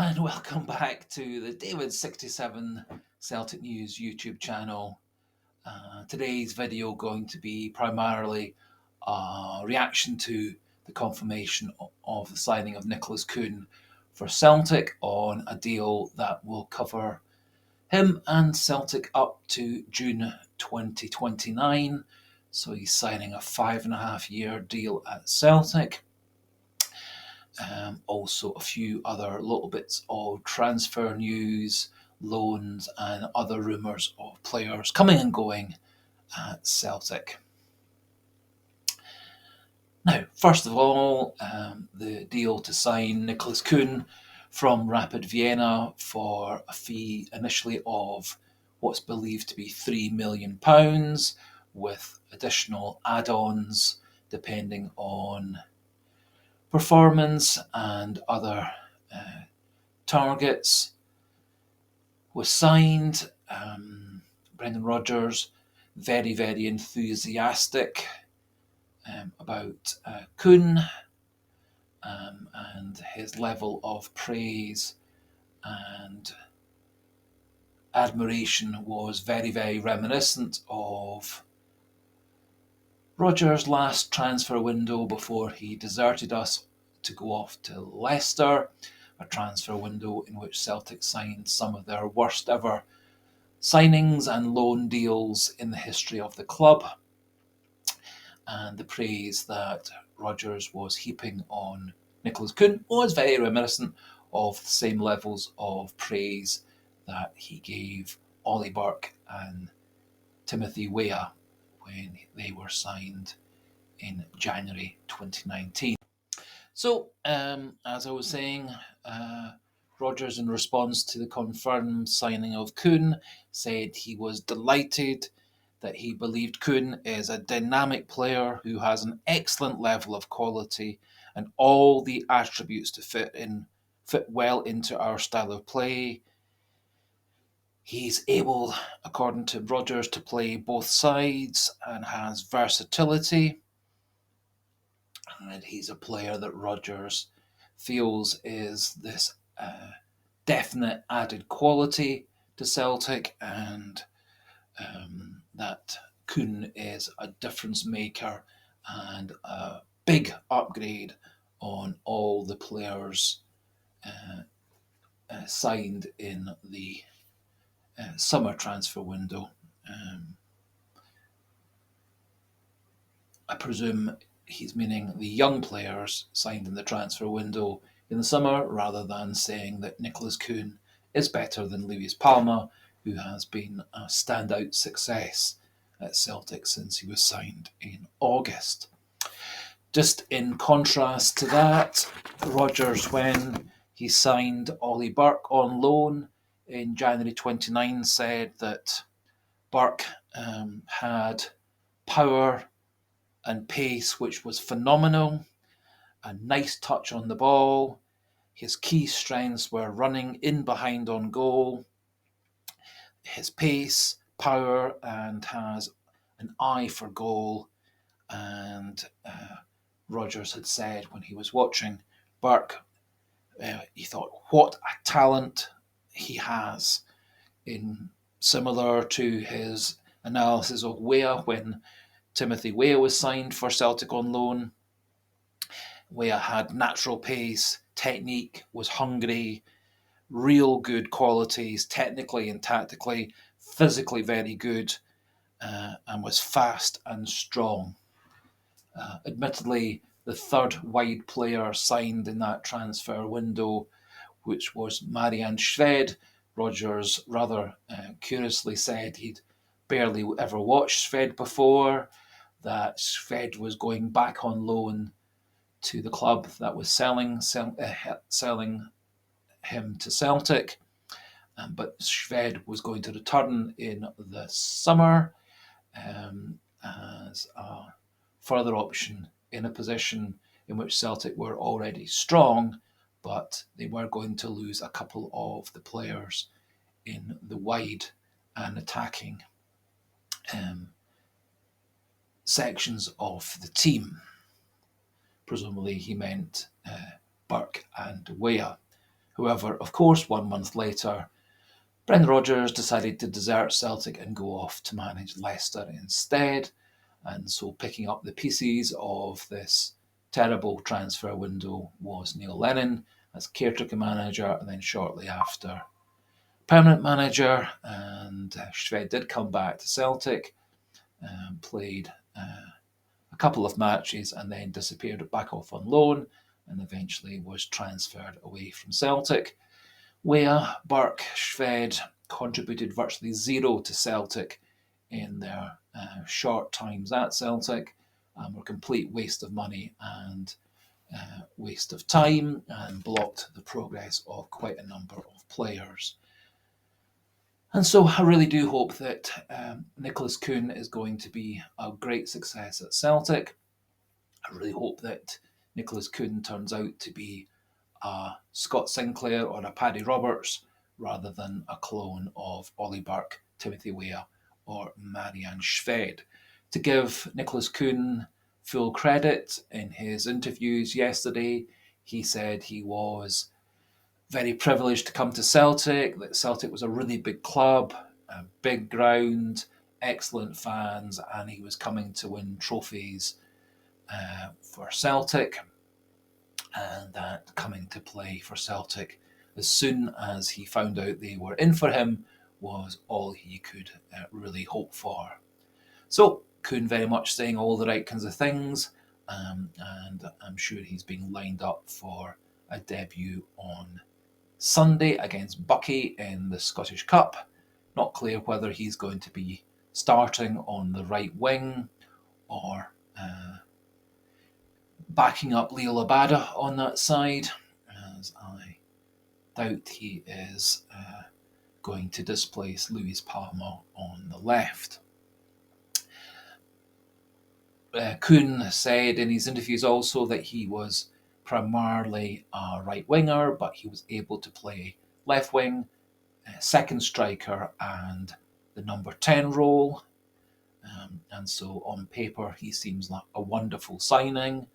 And welcome back to the David67 Celtic News YouTube channel. Today's video going to be primarily a reaction to the confirmation of the signing of Nicolas Kuhn for Celtic on a deal that will cover him and Celtic up to June 2029. So he's signing a 5.5-year deal at Celtic. Also a few other little bits of transfer news, loans and other rumours of players coming and going at Celtic. Now, first of all, the deal to sign Nicolas Kuhn from Rapid Vienna for a fee initially of what's believed to be £3 million, with additional add-ons depending on performance and other targets, was signed. Brendan Rodgers, very, very enthusiastic about Kuhn and his level of praise and admiration was very, very reminiscent of Rodgers' last transfer window before he deserted us to go off to Leicester, a transfer window in which Celtic signed some of their worst ever signings and loan deals in the history of the club. And the praise that Rodgers was heaping on Nicolas Kuhn was very reminiscent of the same levels of praise that he gave Ollie Burke and Timothy Weah when they were signed in January 2019. So, as I was saying, Rodgers, in response to the confirmed signing of Kuhn, said he was delighted, that he believed Kuhn is a dynamic player who has an excellent level of quality and all the attributes to fit well into our style of play. He's able, according to Rodgers, to play both sides and has versatility. And he's a player that Rodgers feels is this definite added quality to Celtic, and that Kuhn is a difference maker and a big upgrade on all the players signed in the summer transfer window. I presume he's meaning the young players signed in the transfer window in the summer, rather than saying that Nicolas Kuhn is better than Luis Palma, who has been a standout success at Celtic since he was signed in August. Just in contrast to that, Rodgers, when he signed Ollie Burke on loan in January 29, said that Burke had power and pace which was phenomenal, a nice touch on the ball. His key strengths were running in behind on goal, his pace, power, and has an eye for goal. And Rodgers had said when he was watching Burke, he thought, what a talent he has, in similar to his analysis of Weah when Timothy Weah was signed for Celtic on loan. Weah had natural pace, technique, was hungry, real good qualities, technically and tactically, physically very good, and was fast and strong. Admittedly, the third wide player signed in that transfer window, which was Marian Shved, Rodgers rather curiously said he'd barely ever watched Shved before, that Shved was going back on loan to the club that was selling him to Celtic, but Shved was going to return in the summer as a further option in a position in which Celtic were already strong, but they were going to lose a couple of the players in the wide and attacking sections of the team. Presumably he meant Burke and Weah, However, of course, 1 month later, Brendan Rodgers decided to desert Celtic and go off to manage Leicester instead. And so picking up the pieces of this terrible transfer window was Neil Lennon as caretaker manager, and then shortly after permanent manager. And Shved did come back to Celtic, played a couple of matches, and then disappeared back off on loan, and eventually was transferred away from Celtic. Weah, Burke, Shved contributed virtually zero to Celtic in their short times at Celtic, and were a complete waste of money and waste of time, and blocked the progress of quite a number of players. And so I really do hope that Nicolas Kuhn is going to be a great success at Celtic. I really hope that Nicolas Kuhn turns out to be a Scott Sinclair or a Paddy Roberts rather than a clone of Ollie Burke, Timothy Weah, or Marian Shved. To give Nicolas Kuhn full credit, in his interviews yesterday, he said he was very privileged to come to Celtic, that Celtic was a really big club, a big ground, excellent fans, and he was coming to win trophies for Celtic, and that coming to play for Celtic as soon as he found out they were in for him was all he could really hope for. So, Kuhn very much saying all the right kinds of things, and I'm sure he's being lined up for a debut on Sunday against Bucky in the Scottish Cup. Not clear whether he's going to be starting on the right wing or backing up Leo Labada on that side, as I doubt he is going to displace Luis Palma on the left. Kuhn said in his interviews also that he was primarily a right winger, but he was able to play left wing, second striker, and the number 10 role. And so on paper, he seems like a wonderful signing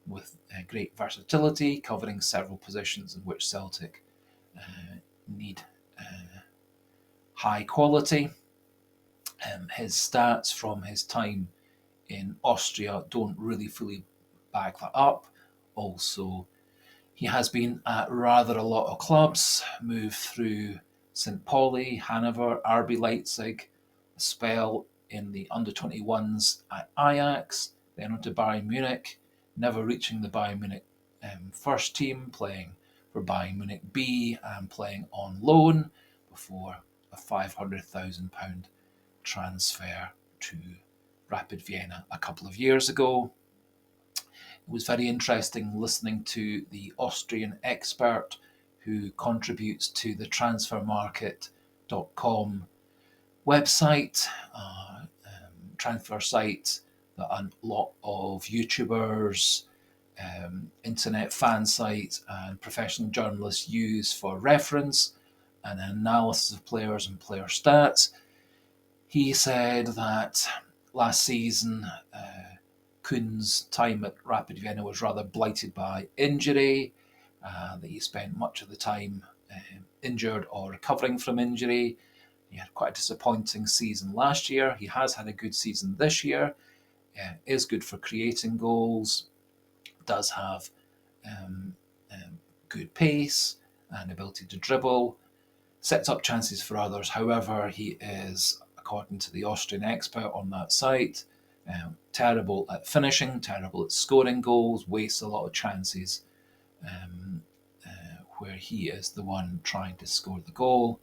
with great versatility, covering several positions in which Celtic need high quality. His stats from his time in Austria don't really fully back that up. Also, he has been at rather a lot of clubs, moved through St. Pauli, Hanover, RB Leipzig, a spell in the under-21s at Ajax, then on to Bayern Munich, never reaching the Bayern Munich first team, playing for Bayern Munich B and playing on loan before a £500,000 transfer to Rapid Vienna a couple of years ago. It was very interesting listening to the Austrian expert who contributes to the transfermarket.com website, transfer site that a lot of YouTubers, internet fan sites, and professional journalists use for reference and analysis of players and player stats. He said that last season, Kuhn's time at Rapid Vienna was rather blighted by injury, that he spent much of the time injured or recovering from injury. He had quite a disappointing season last year. He has had a good season this year, is good for creating goals, does have good pace and ability to dribble, sets up chances for others. However, he is, according to the Austrian expert on that site, terrible at finishing, terrible at scoring goals, wastes a lot of chances where he is the one trying to score the goal.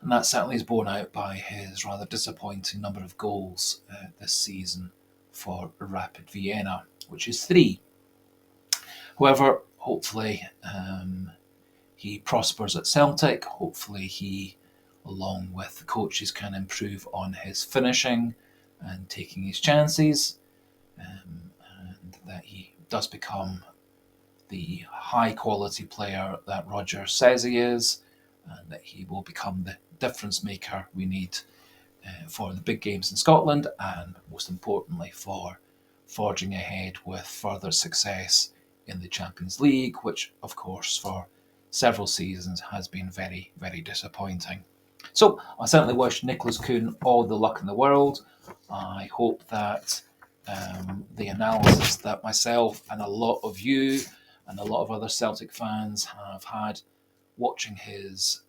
And that certainly is borne out by his rather disappointing number of goals this season for Rapid Vienna, which is 3. However, hopefully he prospers at Celtic. Hopefully he, along with the coaches, can improve on his finishing and taking his chances, and that he does become the high quality player that Rodgers says he is, and that he will become the difference maker we need for the big games in Scotland, and most importantly for forging ahead with further success in the Champions League, which of course for several seasons has been very, very disappointing. So I certainly wish Nicolas Kuhn all the luck in the world. I hope that the analysis that myself and a lot of you and a lot of other Celtic fans have had watching his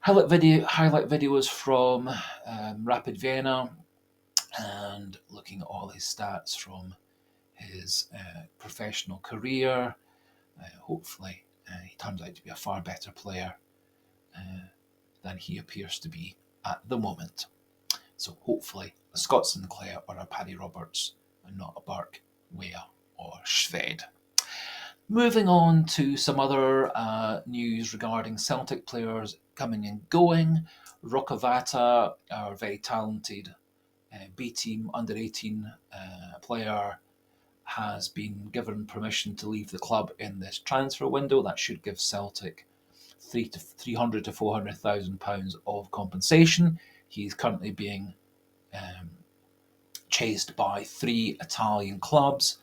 highlight videos from Rapid Vienna and looking at all his stats from his professional career. Hopefully, he turns out to be a far better player than he appears to be at the moment. So hopefully, a Scott Sinclair or a Paddy Roberts and not a Burke, Weah or Shved. Moving on to some other news regarding Celtic players coming and going. Vata, our very talented B team under 18 player, has been given permission to leave the club in this transfer window. That should give Celtic £300,000 to £400,000 of compensation. He's currently being chased by 3 Italian clubs: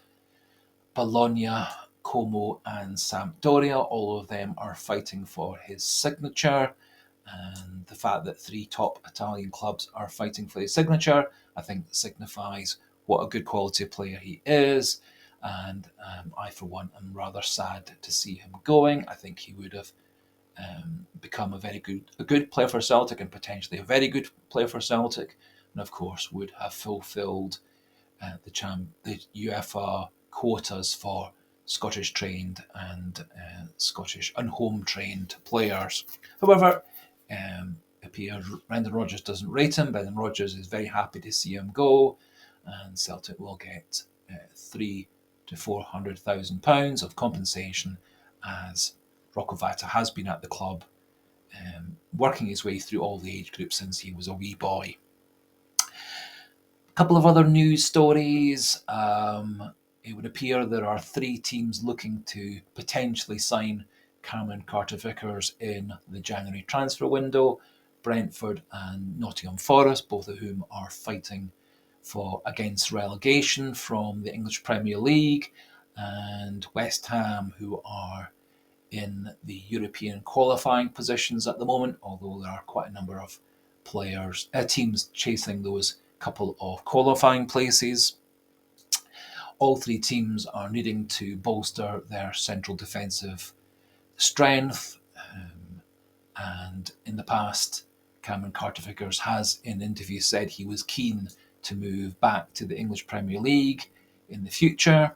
Bologna, Como, and Sampdoria. All of them are fighting for his signature. And the fact that 3 top Italian clubs are fighting for his signature, I think, signifies what a good quality player he is. And I, for one, am rather sad to see him going. I think he would have become a good player for Celtic, and potentially a very good player for Celtic, and of course would have fulfilled the UEFA quotas for Scottish trained and Scottish and home trained players. However, it appears Brendan Rodgers doesn't rate him. Brendan Rodgers is very happy to see him go, and Celtic will get £300,000 to £400,000 of compensation, as Vata has been at the club, working his way through all the age groups since he was a wee boy. A couple of other news stories. It would appear there are 3 teams looking to potentially sign Cameron Carter-Vickers in the January transfer window: Brentford and Nottingham Forest, both of whom are fighting against relegation from the English Premier League, and West Ham, who are in the European qualifying positions at the moment, although there are quite a number of teams chasing those couple of qualifying places. All 3 teams are needing to bolster their central defensive strength, and in the past, Cameron Carter-Vickers has in interviews said he was keen to move back to the English Premier League in the future.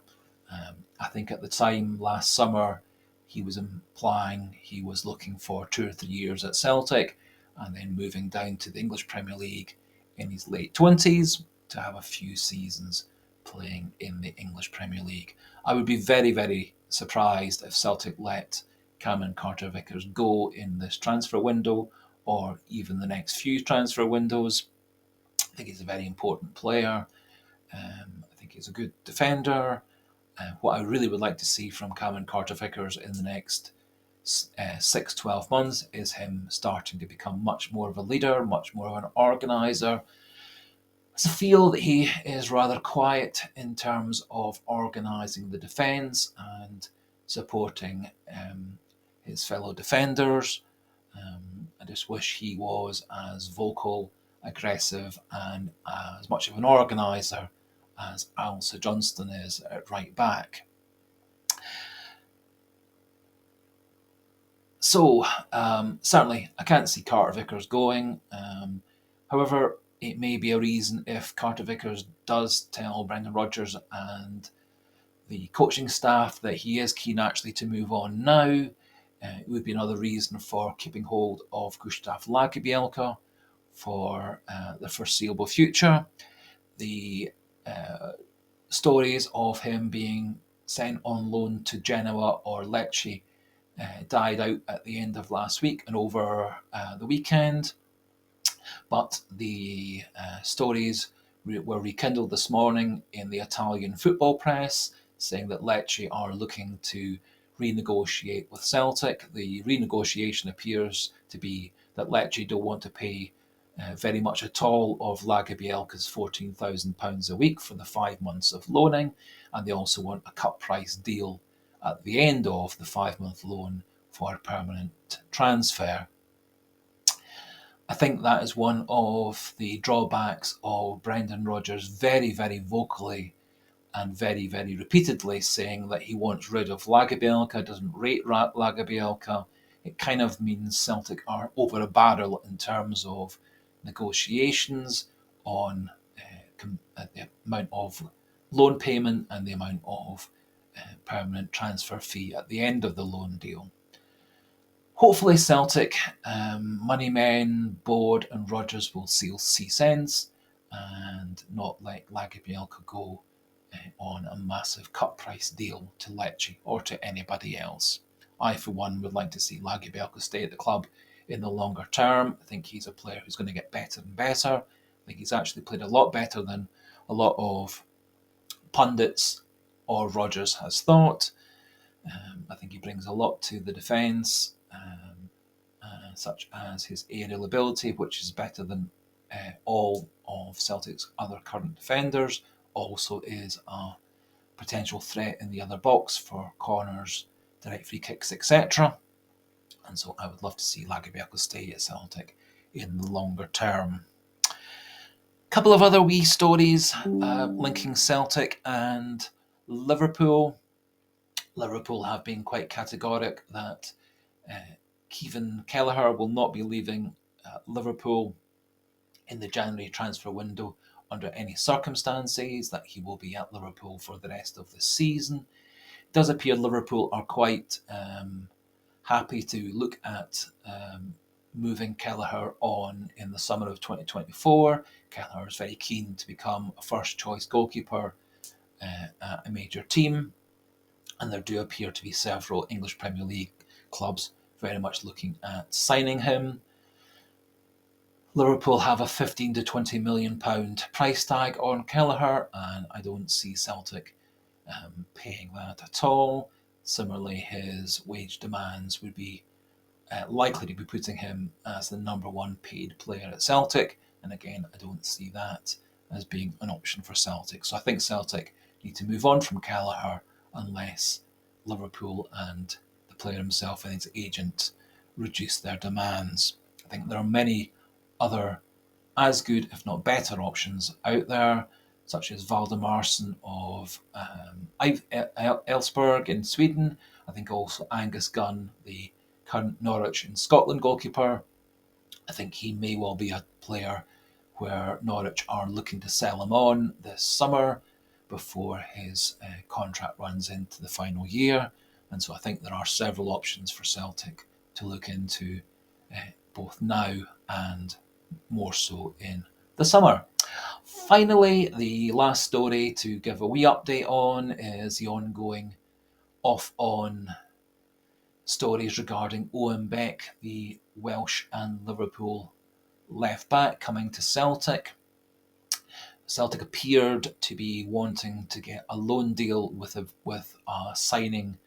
I think at the time last summer he was implying he was looking for 2 or 3 years at Celtic and then moving down to the English Premier League in his late 20s to have a few seasons playing in the English Premier League. I would be very, very surprised if Celtic let Cameron Carter-Vickers go in this transfer window, or even the next few transfer windows. I think he's a very important player. I think he's a good defender. What I really would like to see from Cameron Carter-Vickers in the next 6-12 months is him starting to become much more of a leader, much more of an organiser. I feel that he is rather quiet in terms of organising the defence and supporting his fellow defenders. I just wish he was as vocal, aggressive, and as much of an organiser as Alsa Johnston is at right back. So, certainly, I can't see Carter-Vickers going. However, it may be a reason if Carter-Vickers does tell Brendan Rodgers and the coaching staff that he is keen actually to move on now. It would be another reason for keeping hold of Gustav Lagerbielke for the foreseeable future. The stories of him being sent on loan to Genoa or Lecce died out at the end of last week and over the weekend. But the stories were rekindled this morning in the Italian football press, saying that Lecce are looking to renegotiate with Celtic. The renegotiation appears to be that Lecce don't want to pay very much at all of Lagerbielke's £14,000 a week for the 5 months of loaning, and they also want a cut price deal at the end of the 5-month loan for a permanent transfer. I think that is one of the drawbacks of Brendan Rodgers very, very vocally and very, very repeatedly saying that he wants rid of Lagerbielke, doesn't rate Lagerbielke. It kind of means Celtic are over a barrel in terms of negotiations on the amount of loan payment and the amount of permanent transfer fee at the end of the loan deal. Hopefully Celtic, Moneymen, Board and Rodgers will see sense and not let Lagerbielke go on a massive cut price deal to Lecce or to anybody else. I, for one, would like to see Lagerbielke stay at the club in the longer term. I think he's a player who's going to get better and better. I think he's actually played a lot better than a lot of pundits or Rodgers has thought. I think he brings a lot to the defence, such as his aerial ability, which is better than all of Celtic's other current defenders. Also is a potential threat in the other box for corners, direct free kicks, etc. And so I would love to see Lagerbielke stay at Celtic in the longer term. A couple of other wee stories linking Celtic and Liverpool. Liverpool have been quite categoric that Kevin Kelleher will not be leaving Liverpool in the January transfer window under any circumstances, that he will be at Liverpool for the rest of the season. It does appear Liverpool are quite happy to look at moving Kelleher on in the summer of 2024. Kelleher is very keen to become a first choice goalkeeper at a major team, and there do appear to be several English Premier League clubs very much looking at signing him. Liverpool have a £15 to £20 million price tag on Kelleher, and I don't see Celtic paying that at all. Similarly, his wage demands would be likely to be putting him as the number one paid player at Celtic, and again, I don't see that as being an option for Celtic. So I think Celtic need to move on from Kelleher unless Liverpool and the player himself and his agent reduce their demands. I think there are many other as good, if not better, options out there, such as Valdemarsson of Elfsborg in Sweden. I think also Angus Gunn, the current Norwich and Scotland goalkeeper. I think he may well be a player where Norwich are looking to sell him on this summer before his contract runs into the final year. And so I think there are several options for Celtic to look into both now and more so in the summer. Finally, the last story to give a wee update on is the ongoing off-on stories regarding Owen Beck, the Welsh and Liverpool left-back coming to Celtic. Celtic appeared to be wanting to get a loan deal with a signing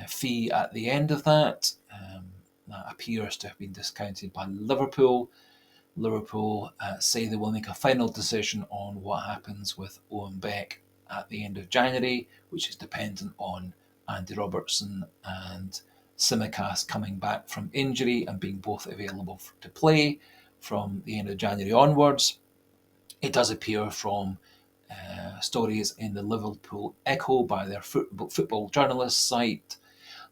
fee at the end of that. That appears to have been discounted by Liverpool. Liverpool say they will make a final decision on what happens with Owen Beck at the end of January, which is dependent on Andy Robertson and Tsimikas coming back from injury and being both available to play from the end of January onwards. It does appear from stories in the Liverpool Echo by their football journalist site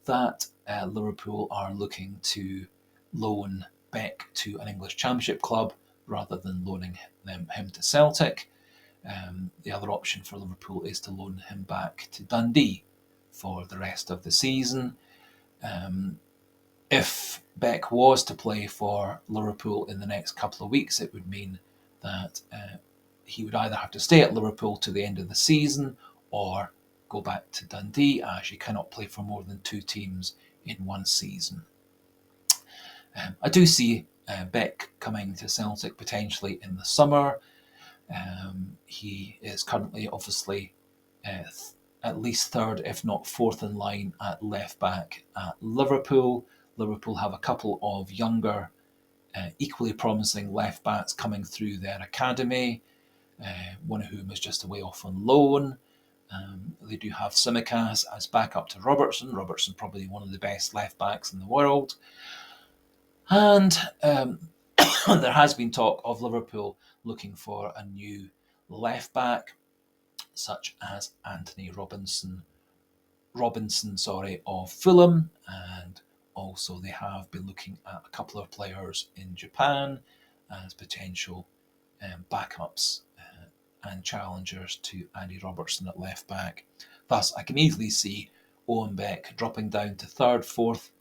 that Liverpool are looking to loan Beck to an English Championship club rather than loaning him to Celtic. The other option for Liverpool is to loan him back to Dundee for the rest of the season. If Beck was to play for Liverpool in the next couple of weeks, it would mean that he would either have to stay at Liverpool to the end of the season or go back to Dundee, as you cannot play for more than two teams in one season. I do see Beck coming to Celtic potentially in the summer. He is currently obviously at least third, if not fourth in line at left back at Liverpool. Liverpool have a couple of younger, equally promising left backs coming through their academy, one of whom is just away off on loan. They do have Tsimikas as backup to Robertson. Robertson probably one of the best left backs in the world. And there has been talk of Liverpool looking for a new left back, such as Anthony Robinson of Fulham, and also they have been looking at a couple of players in Japan as potential backups and challengers to Andy Robertson at left back. Thus, I can easily see Owen Beck dropping down to third, fourth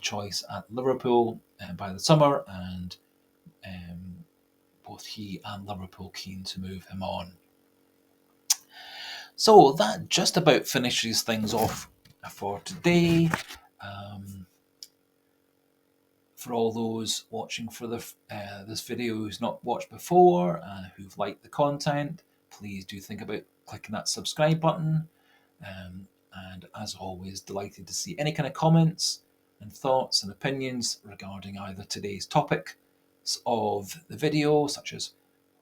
choice at Liverpool by the summer, and both he and Liverpool keen to move him on. So that just about finishes things off for today. For all those watching for this video who's not watched before and who've liked the content, please do think about clicking that subscribe button. And as always, delighted to see any kind of comments and thoughts and opinions regarding either today's topic of the video, such as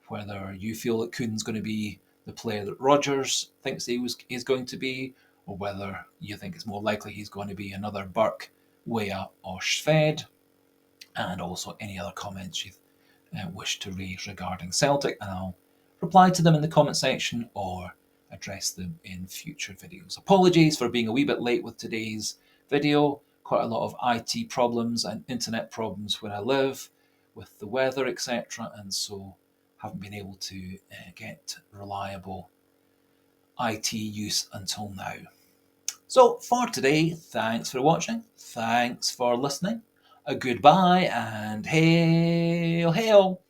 whether you feel that Kuhn's going to be the player that Rodgers thinks he's going to be, or whether you think it's more likely he's going to be another Burke, Weah or Shved, and also any other comments you wish to raise regarding Celtic, and I'll reply to them in the comment section or address them in future videos. Apologies for being a wee bit late with today's video. Quite a lot of IT problems and internet problems where I live with the weather, etc., and so haven't been able to get reliable IT use until now. So for today, thanks for watching, thanks for listening, a goodbye, and hail, hail!